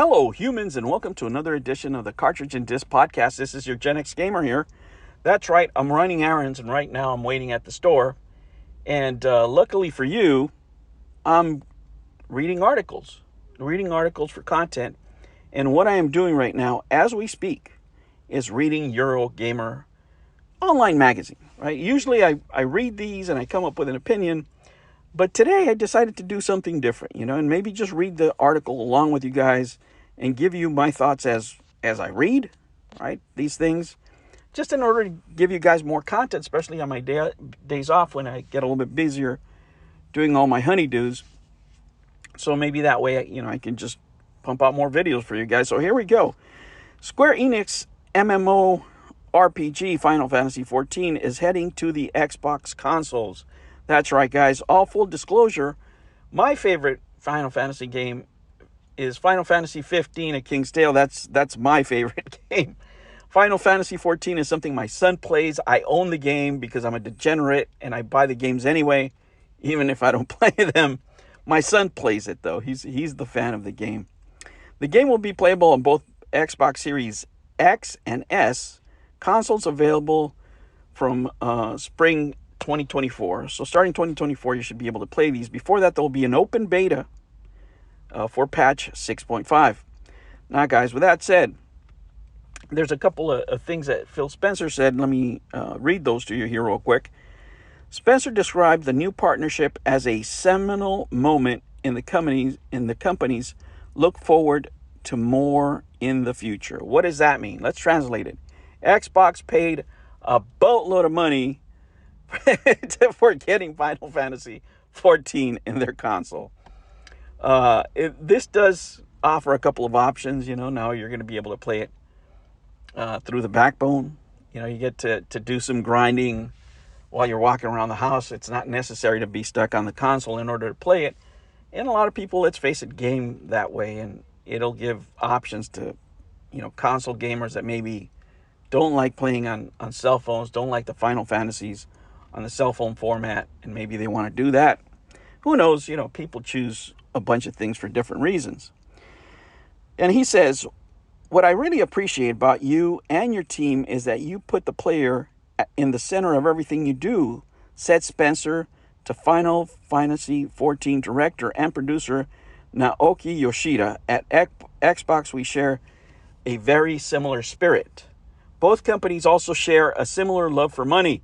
Hello, humans, and welcome to another edition of the Cartridge and Disc Podcast. This is your Gen X Gamer here. That's right, I'm running errands, and right now I'm waiting at the store. And luckily for you, I'm reading articles for content. And what I am doing right now, as we speak, is reading Eurogamer online magazine. Right? Usually I read these and I come up with an opinion. But today I decided to do something different, and maybe just read the article along with you guys and give you my thoughts as I read, right? These things, just in order to give you guys more content, especially on my days off when I get a little bit busier doing all my honeydews. So maybe that way, I can just pump out more videos for you guys. So here we go. Square Enix MMO RPG Final Fantasy XIV is heading to the Xbox consoles. That's right, guys. All full disclosure, my favorite Final Fantasy game is Final Fantasy 15 at King's Tale. That's my favorite game. Final Fantasy 14 is something my son plays. I own the game because I'm a degenerate and I buy the games anyway, even if I don't play them. My son plays it, though. He's the fan of the game. The game will be playable on both Xbox Series X and S, consoles available from spring 2024. So starting 2024, you should be able to play these. Before that, there will be an open beta for patch 6.5. Now, guys, with that said, there's a couple of things that Phil Spencer said. Let me read those to you here real quick. Spencer described the new partnership as a seminal moment in the company's look forward to more in the future. What does that mean? Let's translate it. Xbox paid a boatload of money for getting Final Fantasy 14 in their console. This does offer a couple of options. Now you're going to be able to play it through the backbone. You get to do some grinding while you're walking around the house. It's not necessary to be stuck on the console in order to play it. And a lot of people, let's face it, game that way. And it'll give options to, console gamers that maybe don't like playing on cell phones, don't like the Final Fantasies on the cell phone format, and maybe they want to do that. Who knows? People choose a bunch of things for different reasons. And he says, what I really appreciate about you and your team is that you put the player in the center of everything you do, said Spencer to Final Fantasy XIV director and producer Naoki Yoshida. At Xbox, we share a very similar spirit. Both companies also share a similar love for money.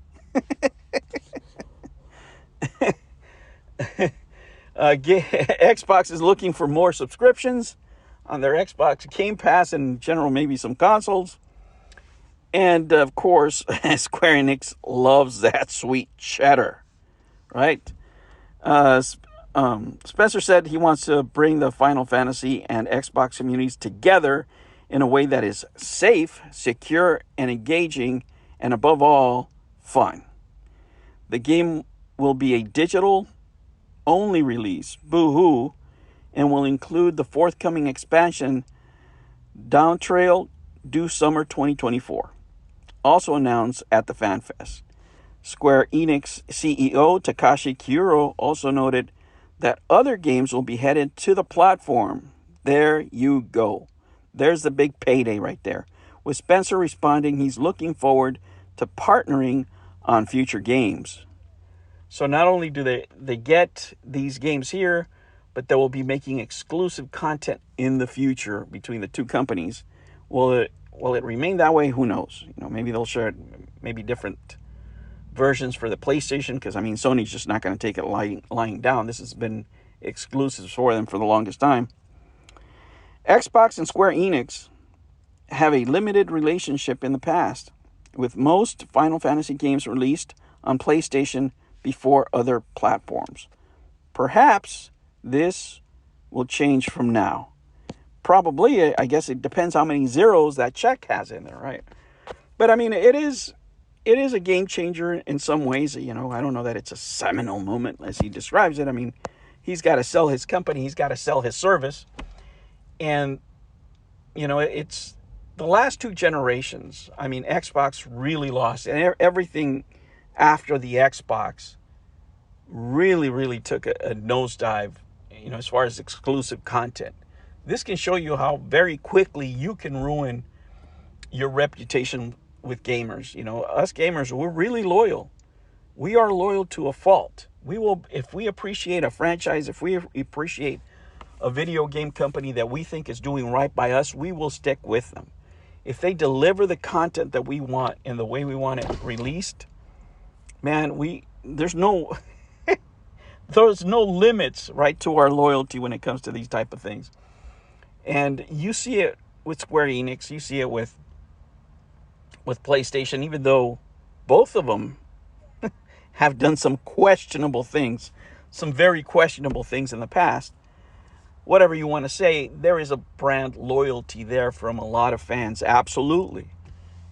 Xbox is looking for more subscriptions on their Xbox Game Pass and in general maybe some consoles. And of course, Square Enix loves that sweet cheddar, right? Spencer said he wants to bring the Final Fantasy and Xbox communities together in a way that is safe, secure, and engaging, and above all, fun. The game will be a digital-only release, boo-hoo, and will include the forthcoming expansion, Dawntrail, due summer 2024. Also announced at the FanFest. Square Enix CEO Takashi Kiuro also noted that other games will be headed to the platform. There you go. There's the big payday right there. With Spencer responding, he's looking forward to partnering on future games. So not only do they get these games here, but they will be making exclusive content in the future between the two companies. Will it remain that way? Who knows? Maybe they'll share maybe different versions for the PlayStation, because Sony's just not going to take it lying down. This has been exclusives for them for the longest time. Xbox and Square Enix have a limited relationship in the past, with most Final Fantasy games released on PlayStation before other platforms. Perhaps this will change from now. Probably, I guess it depends how many zeros that check has in there, right? But it is a game changer in some ways. I don't know that it's a seminal moment as he describes it. He's got to sell his company, he's got to sell his service. And, it's the last two generations. Xbox really lost, and everything after the Xbox really, really took a nosedive, as far as exclusive content. This can show you how very quickly you can ruin your reputation with gamers. You know, us gamers, we're really loyal. We are loyal to a fault. We will, if we appreciate a franchise, if we appreciate a video game company that we think is doing right by us, we will stick with them. If they deliver the content that we want in the way we want it released, man, there's no limits, right, to our loyalty when it comes to these type of things. And you see it with Square Enix, you see it with PlayStation, even though both of them have done some questionable things, some very questionable things in the past. Whatever you want to say, there is a brand loyalty there from a lot of fans, absolutely.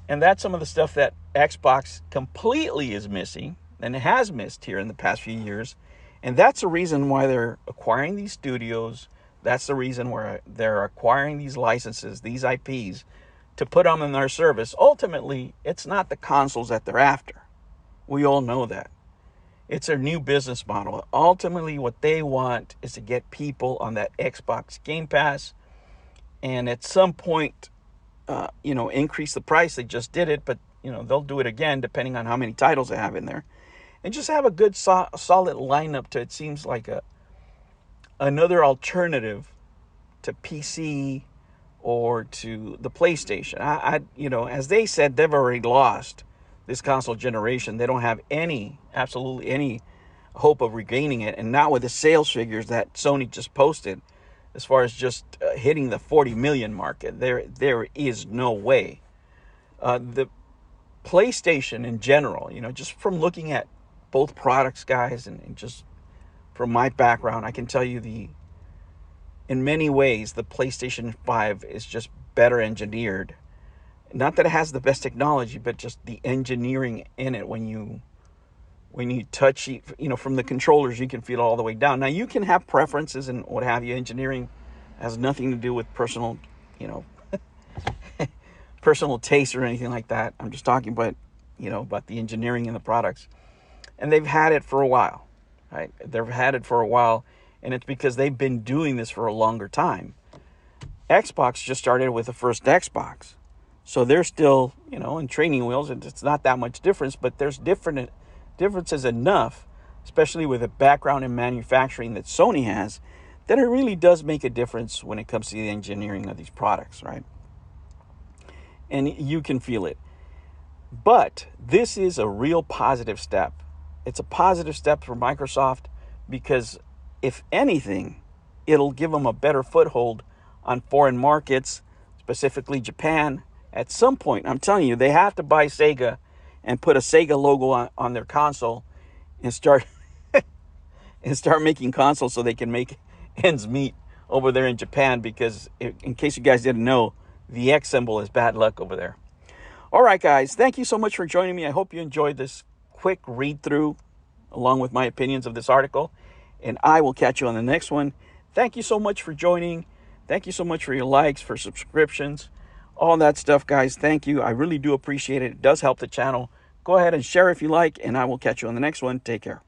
And that's some of the stuff that Xbox completely is missing and has missed here in the past few years. And that's the reason why they're acquiring these studios. That's the reason why they're acquiring these licenses, these IPs, to put them in their service. Ultimately, it's not the consoles that they're after. We all know that. It's a new business model. Ultimately, what they want is to get people on that Xbox Game Pass, and at some point, increase the price. They just did it, but they'll do it again depending on how many titles they have in there, and just have a good solid lineup to. It seems like another alternative to PC or to the PlayStation. As they said, they've already lost this console generation. They don't have absolutely any hope of regaining it. And now with the sales figures that Sony just posted, as far as just hitting the 40 million mark, there is no way. The PlayStation in general, just from looking at both products, guys, and just from my background, I can tell you in many ways, the PlayStation 5 is just better engineered. Not that it has the best technology, but just the engineering in it. When you touch, from the controllers, you can feel it all the way down. Now, you can have preferences and what have you. Engineering has nothing to do with personal, personal taste or anything like that. I'm just talking about the engineering in the products. And they've had it for a while, right? They've had it for a while, and it's because they've been doing this for a longer time. Xbox just started with the first Xbox. So they're still, in training wheels, and it's not that much difference, but there's differences enough, especially with a background in manufacturing that Sony has, that it really does make a difference when it comes to the engineering of these products, right? And you can feel it. But this is a real positive step. It's a positive step for Microsoft because, if anything, it'll give them a better foothold on foreign markets, specifically Japan. At some point, I'm telling you, they have to buy Sega and put a Sega logo on their console and start making consoles so they can make ends meet over there in Japan, because in case you guys didn't know, the X symbol is bad luck over there. All right, guys, thank you so much for joining me. I hope you enjoyed this quick read through along with my opinions of this article, and I will catch you on the next one. Thank you so much for joining. Thank you so much for your likes, for subscriptions, all that stuff, guys. Thank you. I really do appreciate it. It does help the channel. Go ahead and share if you like, and I will catch you on the next one. Take care.